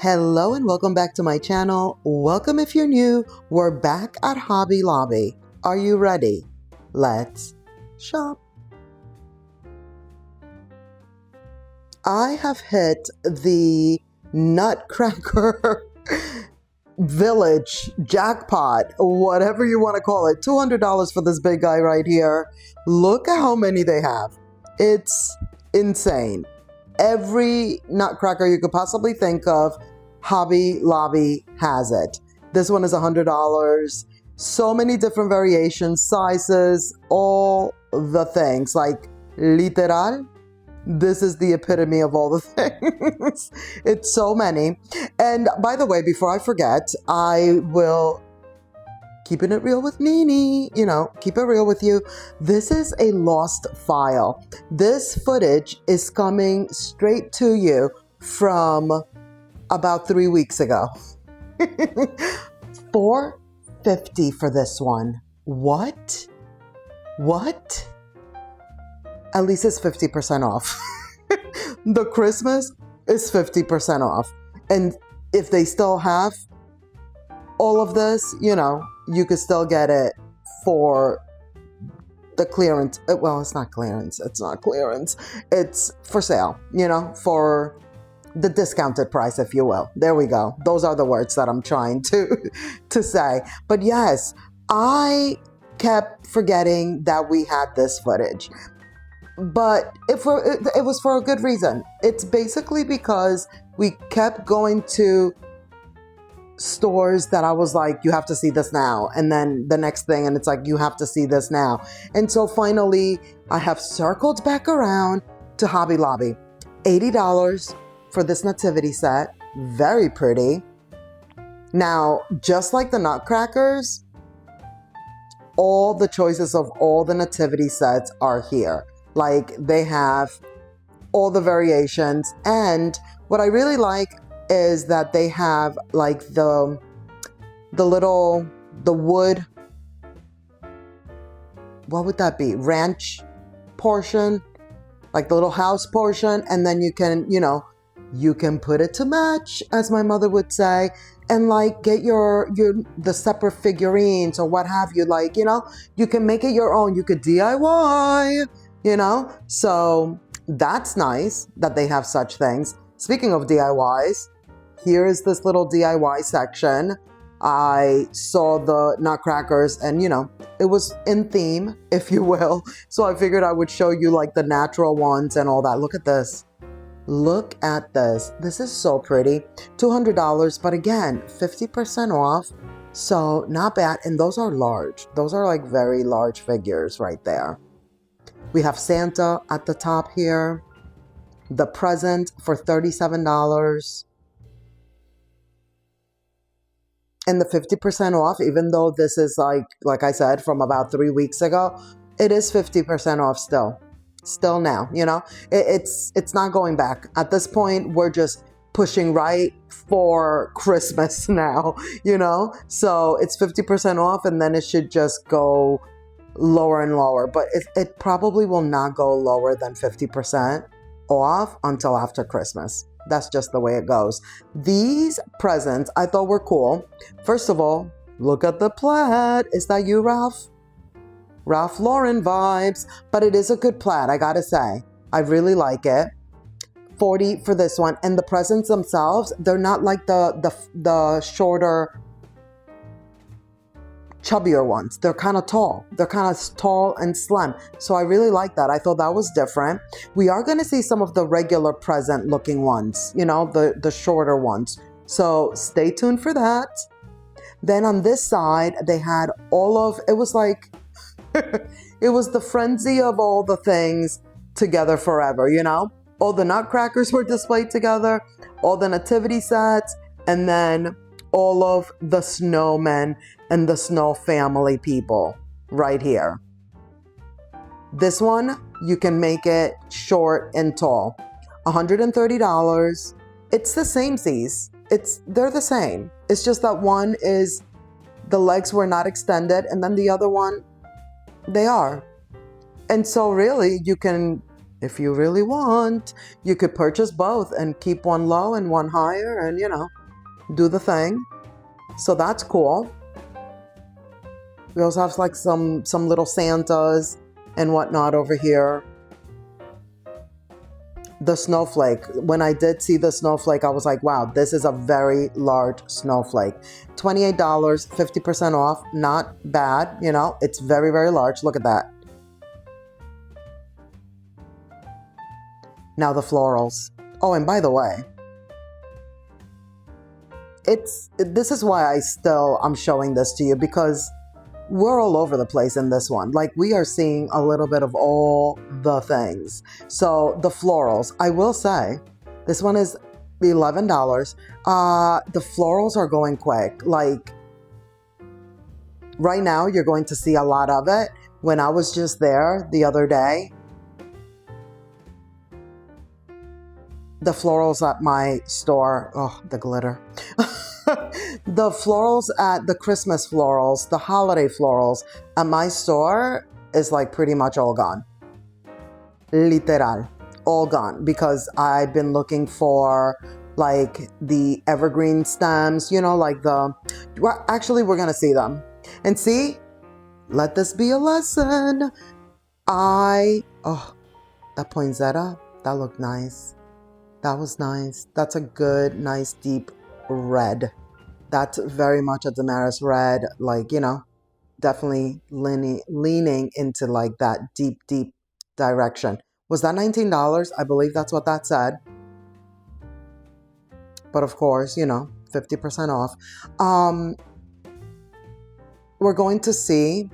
Hello and welcome back to my channel. Welcome if you're new. We're back at Hobby Lobby. Are you ready? Let's shop. I have hit the Nutcracker Village jackpot, whatever you want to call it. $200 for this big guy right here. Look at how many they have. It's insane. Every nutcracker you could possibly think of, Hobby Lobby has it. This one is $100. So many different variations, sizes, all the things. Like, literal, this is the epitome of all the things. It's so many. And by the way, before I forget, I will keeping it real with Nene, keep it real with you. This is a lost file. This footage is coming straight to you from about 3 weeks ago. $4.50 for this one. What? At least it's 50% off. The Christmas is 50% off. And if they still have all of this, you could still get it for the clearance. Well, it's not clearance. It's not clearance. It's for sale, for the discounted price, if you will. There we go. Those are the words that I'm trying to say. But yes, I kept forgetting that we had this footage. But it was for a good reason. It's basically because we kept going to stores that I was like, you have to see this now. And then the next thing, and it's like, you have to see this now. And so finally, I have circled back around to Hobby Lobby. $80 for this nativity set. Very pretty. Now, just like the nutcrackers, all the choices of all the nativity sets are here. Like, they have all the variations. And what I really like is that they have like the wood, what would that be? Ranch portion, like the little house portion. And then you can, you can put it to match, as my mother would say, and like get the separate figurines or what have you. Like, you can make it your own. You could DIY, so that's nice that they have such things. Speaking of DIYs, here is this little DIY section. I saw the nutcrackers and, it was in theme, if you will. So I figured I would show you like the natural ones and all that. Look at this. Look at this. This is so pretty. $200, but again, 50% off. So not bad. And those are large. Those are like very large figures right there. We have Santa at the top here. The present for $37. And the 50% off, even though this is like I said, from about 3 weeks ago, it is 50% off still now, it's not going back. At this point, we're just pushing right for Christmas now, so it's 50% off, and then it should just go lower and lower, but it probably will not go lower than 50% off until after Christmas. That's just the way it goes. These presents I thought were cool. First of all, look at the plaid. Is that you, Ralph? Ralph Lauren vibes. But it is a good plaid, I gotta say. I really like it. $40 for this one. And the presents themselves, they're not like the shorter, chubbier ones. They're kind of tall. They're kind of tall and slim. So I really like that. I thought that was different. We are going to see some of the regular present looking ones, the shorter ones. So stay tuned for that. Then on this side, they had it was like, it was the frenzy of all the things together forever, All the nutcrackers were displayed together, all the nativity sets, and then all of the snowmen and the snow family people right here. This one, you can make it short and tall. $130. It's the same size. They're the same. It's just that one is, the legs were not extended, and then the other one, they are. And so really, you can If you really want, you could purchase both and keep one low and one higher and, do the thing. So that's cool. We also have like some little Santas and whatnot over here. The snowflake. When I did see the snowflake, I was like, wow, this is a very large snowflake. $28, 50% off. Not bad, It's very, very large. Look at that. Now the florals. Oh, and by the way, this is why I'm showing this to you, because we're all over the place in this one. Like, we are seeing a little bit of all the things. So the florals, I will say, this one is $11. The florals are going quick. Like, right now, you're going to see a lot of it. When I was just there the other day, the florals at my store, oh, the glitter. The florals at the Christmas florals, the holiday florals at my store is like pretty much all gone. Literal, all gone, because I've been looking for like the evergreen stems, actually we're going to see them. And see, let this be a lesson. That poinsettia, that looked nice. That was nice. That's a good, nice, deep red. That's very much a Damaris red, like, definitely leaning into like that deep, deep direction. Was that $19? I believe that's what that said. But of course, 50% off. We're going to see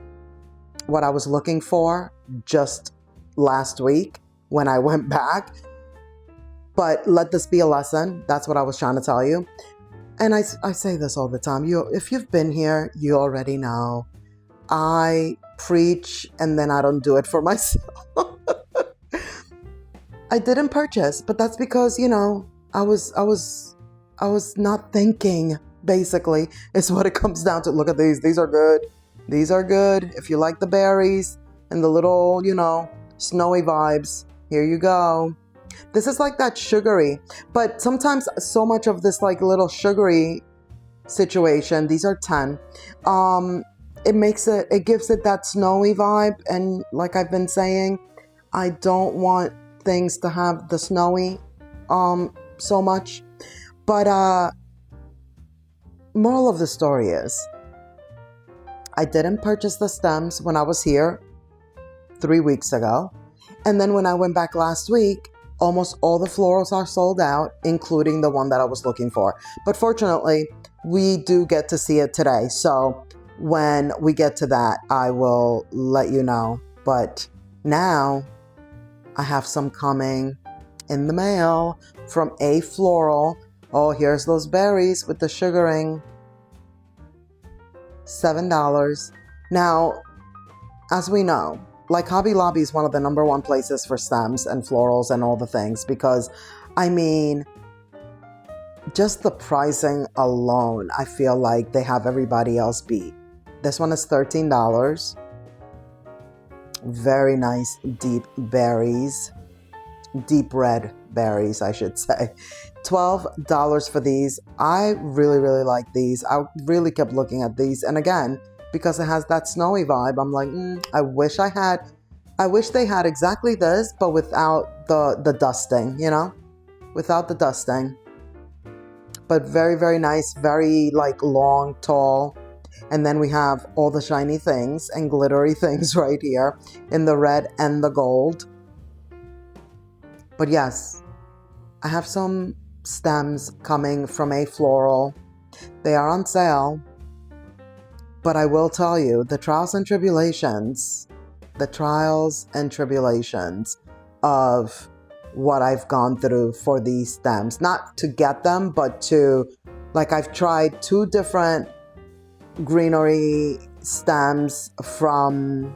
what I was looking for just last week when I went back. But let this be a lesson. That's what I was trying to tell you. And I say this all the time. If you've been here, you already know. I preach and then I don't do it for myself. I didn't purchase, but that's because, I was not thinking, basically, is what it comes down to. Look at these. These are good. These are good. If you like the berries and the little, snowy vibes, here you go. This is like that sugary, but sometimes so much of this like little sugary situation, these are 10, it gives it that snowy vibe. And like I've been saying, I don't want things to have the snowy so much. But moral of the story is, I didn't purchase the stems when I was here 3 weeks ago. And then when I went back last week, almost all the florals are sold out, including the one that I was looking for. But fortunately, we do get to see it today. So when we get to that, I will let you know. But now I have some coming in the mail from A Floral. Oh, here's those berries with the sugaring. $7. Now, as we know, like Hobby Lobby is one of the #1 places for stems and florals and all the things, because, just the pricing alone, I feel like they have everybody else beat. This one is $13. Very nice deep berries. Deep red berries, I should say. $12 for these. I really, really like these. I really kept looking at these. And again, because it has that snowy vibe, I'm like, I wish they had exactly this, but without the dusting, without the dusting. But very, very nice, very like long, tall. And then we have all the shiny things and glittery things right here in the red and the gold. But yes, I have some stems coming from A Floral. They are on sale. But I will tell you, the trials and tribulations of what I've gone through for these stems. Not to get them, but to, like, I've tried 2 different greenery stems from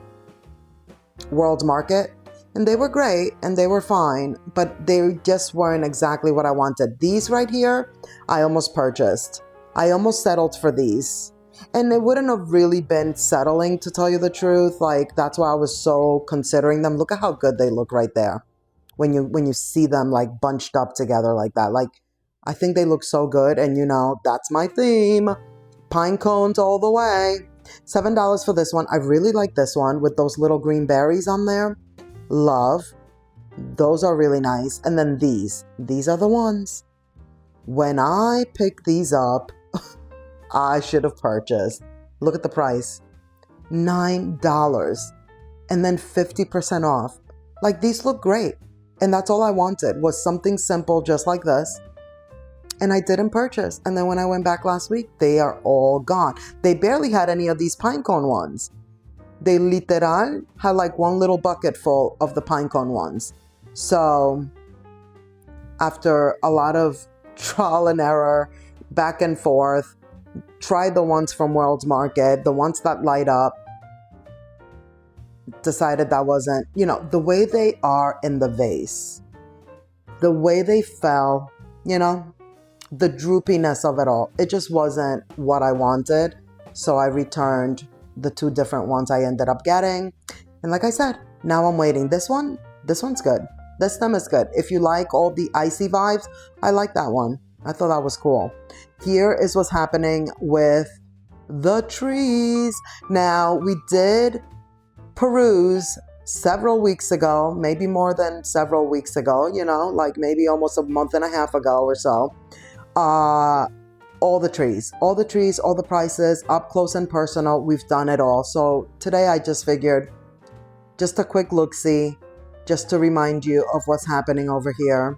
World Market. And they were great and they were fine, but they just weren't exactly what I wanted. These right here, I almost purchased. I almost settled for these. And it wouldn't have really been settling, to tell you the truth. Like, that's why I was so considering them. Look at how good they look right there. when you see them like bunched up together like that. Like, I think they look so good, and you know, that's my theme. Pine cones all the way. $7 for this one. I really like this one with those little green berries on there. Love. Those are really nice. And then these are the ones. When I picked these up, I should have purchased. Look at the price. $9. And then 50% off. Like, these look great. And that's all I wanted, was something simple just like this. And I didn't purchase. And then when I went back last week, they are all gone. They barely had any of these pine cone ones. They literal had like one little bucket full of the pine cone ones. So after a lot of trial and error, back and forth, tried the ones from World's Market, the ones that light up, decided that wasn't, you know, the way they are in the vase, the way they fell, you know, the droopiness of it all. It just wasn't what I wanted. So I returned the 2 different ones I ended up getting. And like I said, now I'm waiting. This one's good. This stem is good. If you like all the icy vibes, I like that one. I thought that was cool. Here is what's happening with the trees. Now, we did peruse several weeks ago, maybe more than several weeks ago, you know, like maybe almost a month and a half ago or so. All the trees, all the prices, up close and personal. We've done it all. So today I just figured, just a quick look-see, just to remind you of what's happening over here.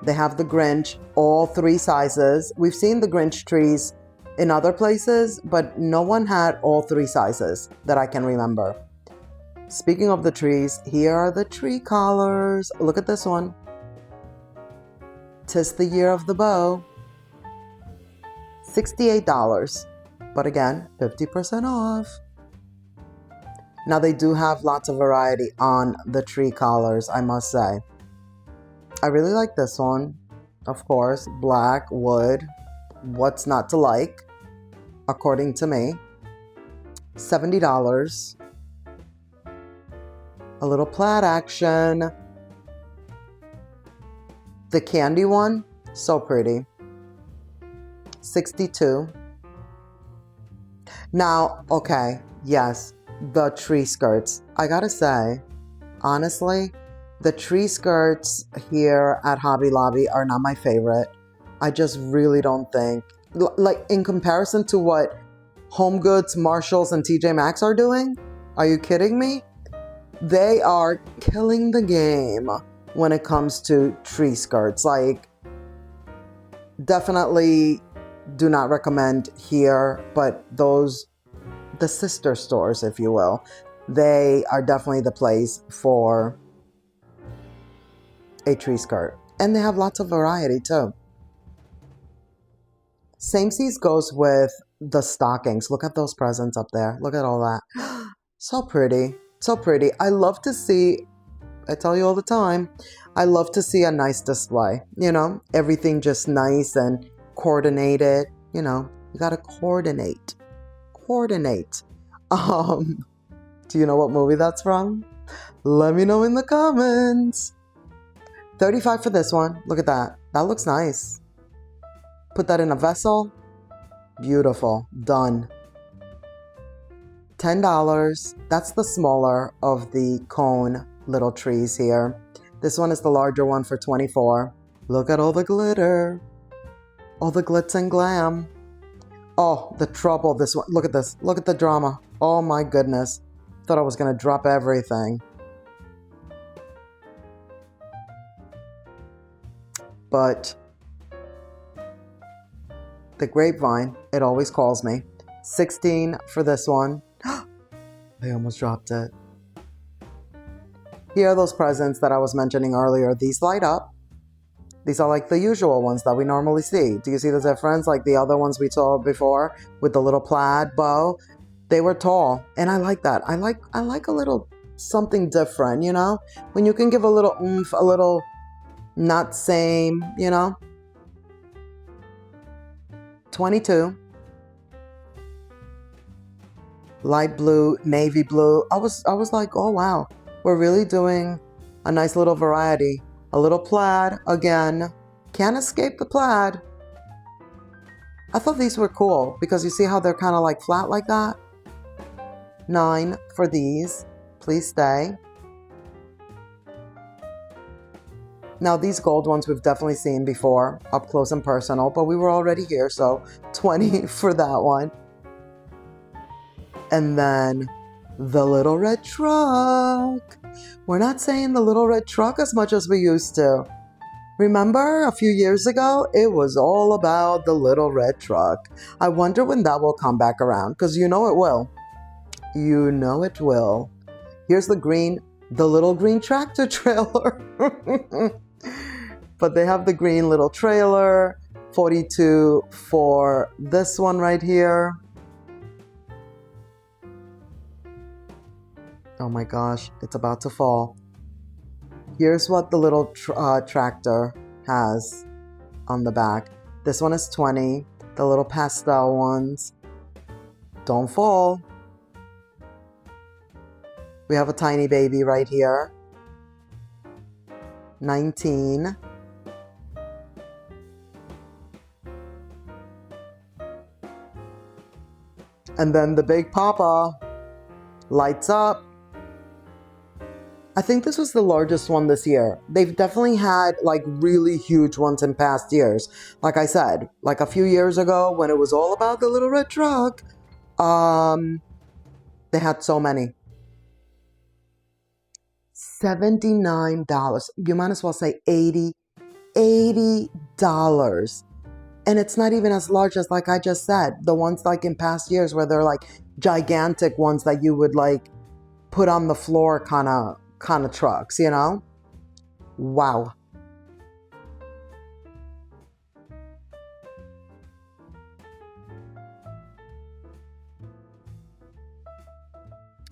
They have the Grinch, all 3 sizes. We've seen the Grinch trees in other places, but no one had all 3 sizes that I can remember. Speaking of the trees, here are the tree collars. Look at this one. 'Tis the year of the bow. $68. But again, 50% off. Now they do have lots of variety on the tree collars, I must say. I really like this one. Of course, black, wood. What's not to like, according to me. $70. A little plaid action. The candy one, so pretty. $62. Now, okay, yes, the tree skirts. I gotta say, honestly, the tree skirts here at Hobby Lobby are not my favorite. I just really don't think, like, in comparison to what Home Goods, Marshalls, and TJ Maxx are doing, are you kidding me? They are killing the game when it comes to tree skirts. Like, definitely do not recommend here, but those, the sister stores, if you will, they are definitely the place for a tree skirt. And they have lots of variety too. Same seas goes with the stockings. Look at those presents up there. Look at all that. So pretty. So pretty. I love to see, I tell you all the time, I love to see a nice display. You know, everything just nice and coordinated. You know, you gotta coordinate. Coordinate. Do you know what movie that's from? Let me know in the comments. $35 for this one. Look at that. That looks nice. Put that in a vessel. Beautiful. Done. $10. That's the smaller of the cone little trees here. This one is the larger one for $24. Look at all the glitter. All the glitz and glam. Oh, the trouble. This one. Look at this. Look at the drama. Oh my goodness. Thought I was going to drop everything. But the grapevine, it always calls me. $16 for this one. I almost dropped it. Here are those presents that I was mentioning earlier. These light up. These are like the usual ones that we normally see. Do you see the difference? Like the other ones we saw before with the little plaid bow. They were tall, and I like that. I like a little something different, you know? When you can give a little oomph, a little not same, you know? $22. Light blue, navy blue. I was like, oh wow, we're really doing A nice little variety. A little plaid again. Can't escape the plaid. I thought these were cool because you see how they're kind of like flat like that? $9 for these. Please stay. Now these gold ones we've definitely seen before, up close and personal, but we were already here, so $20 for that one. And then the little red truck. We're not saying the little red truck as much as we used to. Remember a few years ago, it was all about the little red truck. I wonder when that will come back around, because you know it will. You know it will. Here's the little green tractor trailer. But they have the green little trailer. $42 for this one right here. Oh my gosh, it's about to fall. Here's what the little tractor has on the back. This one is $20. The little pastel ones. Don't fall. We have a tiny baby right here. $19. And then the Big Papa lights up. I think this was the largest one this year. They've definitely had like really huge ones in past years. Like I said, like a few years ago when it was all about the little red truck, they had so many. $79. You might as well say $80. And it's not even as large as like I just said. The ones like in past years where they're like gigantic ones that you would like put on the floor kind of trucks, you know? Wow.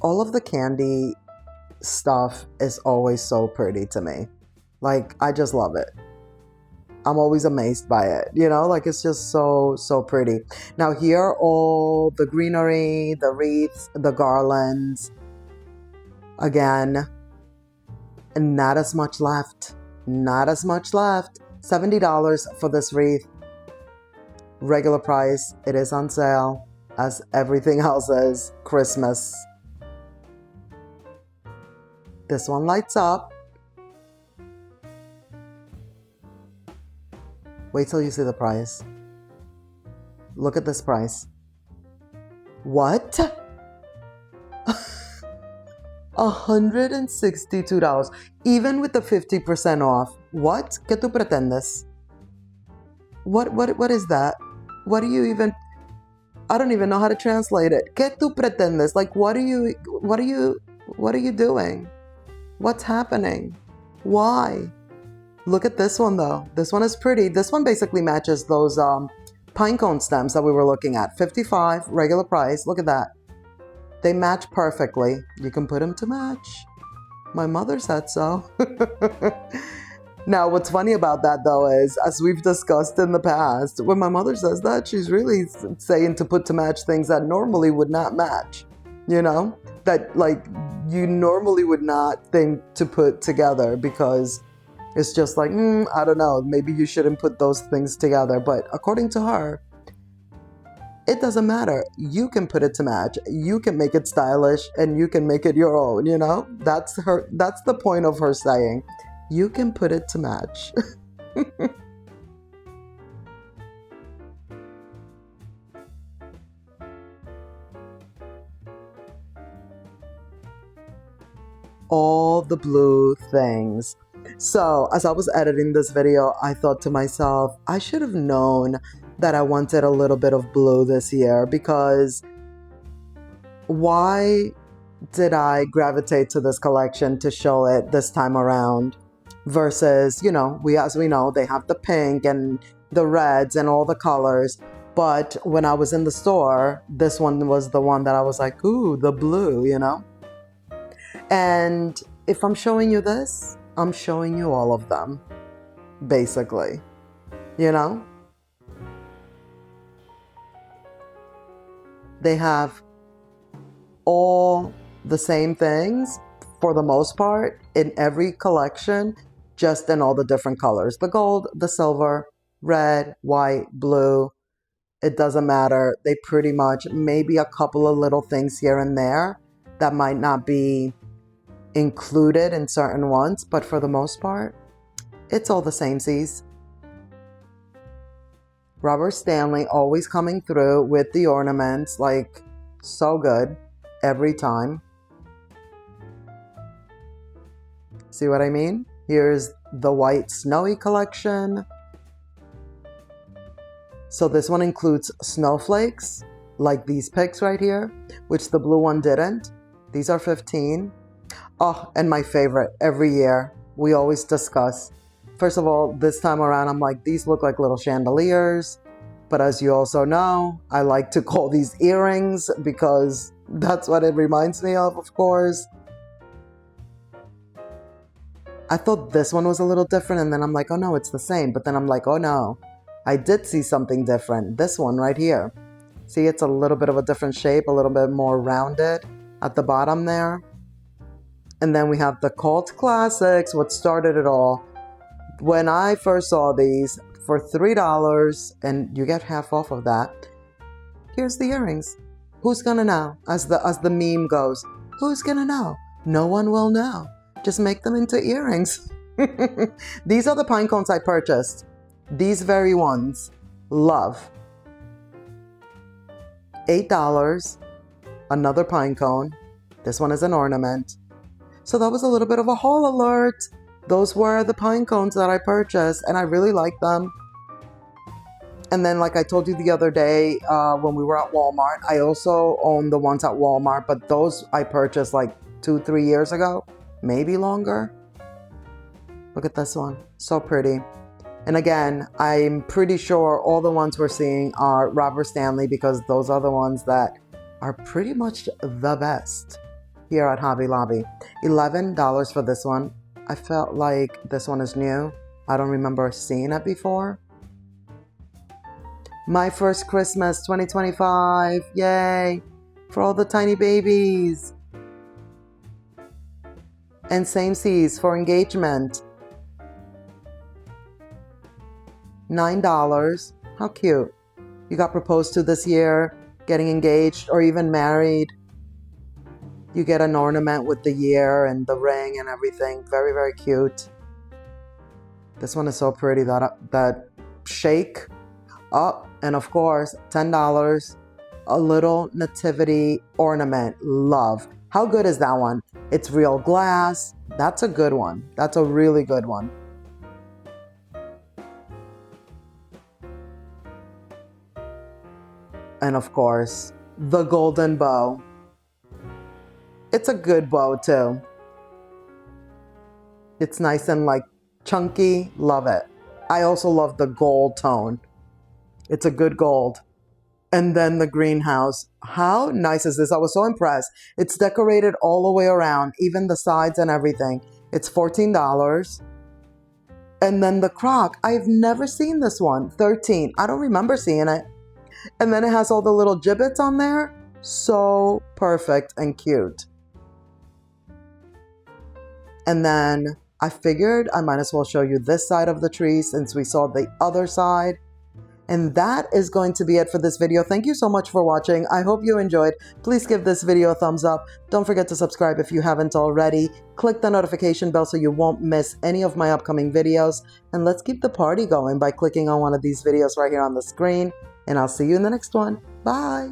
All of the candy stuff is always so pretty to me. Like, I just love it. I'm always amazed by it, you know, like it's just so pretty. Now here, all the greenery, the wreaths, the garlands, again, and not as much left, $70 for this wreath, regular price. It is on sale, as everything else is Christmas. This one lights up. Wait till you see the price. Look at this price. What? $162. Even with the 50% off. What? ¿Qué tú pretendes? What is that? What do you even... I don't even know how to translate it. ¿Qué tú pretendes? Like, what are you doing? What's happening? Why? Look at this one though. This one is pretty. This one basically matches those pine cone stems that we were looking at. $55, regular price. Look at that. They match perfectly. You can put them to match. My mother said so. Now, what's funny about that though is, as we've discussed in the past, when my mother says that, she's really saying to put to match things that normally would not match. You know? That like you normally would not think to put together because it's just like, I don't know, maybe you shouldn't put those things together. But according to her, it doesn't matter. You can put it to match. You can make it stylish and you can make it your own, you know? That's the point of her saying, you can put it to match. All the blue things. So as I was editing this video, I thought to myself, I should have known that I wanted a little bit of blue this year, because why did I gravitate to this collection to show it this time around versus, you know, as we know, they have the pink and the reds and all the colors. But when I was in the store, this one was the one that I was like, ooh, the blue, you know? And if I'm showing you this, I'm showing you all of them, basically, you know? They have all the same things for the most part, in every collection, just in all the different colors. The gold, the silver, red, white, blue. It doesn't matter. They pretty much, maybe a couple of little things here and there that might not be included in certain ones, but for the most part, it's all the same seas. Robert Stanley always coming through with the ornaments, like so good every time. See what I mean? Here's the white snowy collection. So this one includes snowflakes, like these picks right here, which the blue one didn't. These are 15. Oh, and my favorite, every year, we always discuss. First of all, this time around, I'm like, these look like little chandeliers. But as you also know, I like to call these earrings because that's what it reminds me of course. I thought this one was a little different, and then I'm like, oh no, it's the same. But then I'm like, oh no, I did see something different. This one right here. See, it's a little bit of a different shape, a little bit more rounded at the bottom there. And then we have the cult classics, what started it all. When I first saw these for $3, and you get half off of that, here's the earrings. Who's gonna know? As the meme goes, who's gonna know? No one will know. Just make them into earrings. These are the pine cones I purchased. These very ones. Love. $8. Another pine cone. This one is an ornament. So that was a little bit of a haul alert. Those were the pine cones that I purchased, and I really like them. And then, like I told you the other day when we were at Walmart, I also own the ones at Walmart, but those I purchased like 2-3 years ago, maybe longer. Look at this one, so pretty. And again, I'm pretty sure all the ones we're seeing are Robert Stanley because those are the ones that are pretty much the best here at Hobby Lobby. $11 for this one. I felt like this one is new. I don't remember seeing it before. My First Christmas 2025. Yay! For all the tiny babies. And same seas for engagement. $9. How cute. You got proposed to this year, getting engaged, or even married. You get an ornament with the year and the ring and everything. Very, very cute. This one is so pretty, that shake. Oh, and of course, $10. A little nativity ornament. Love. How good is that one? It's real glass. That's a good one. That's a really good one. And of course, the golden bow. It's a good bow too. It's nice and like chunky. Love it. I also love the gold tone. It's a good gold. And then the greenhouse. How nice is this? I was so impressed. It's decorated all the way around, even the sides and everything. It's $14. And then the crock. I've never seen this one. $13. I don't remember seeing it. And then it has all the little gibbets on there. So perfect and cute. And then I figured I might as well show you this side of the tree since we saw the other side. And that is going to be it for this video. Thank you so much for watching. I hope you enjoyed. Please give this video a thumbs up. Don't forget to subscribe if you haven't already. Click the notification bell so you won't miss any of my upcoming videos. And let's keep the party going by clicking on one of these videos right here on the screen. And I'll see you in the next one. Bye.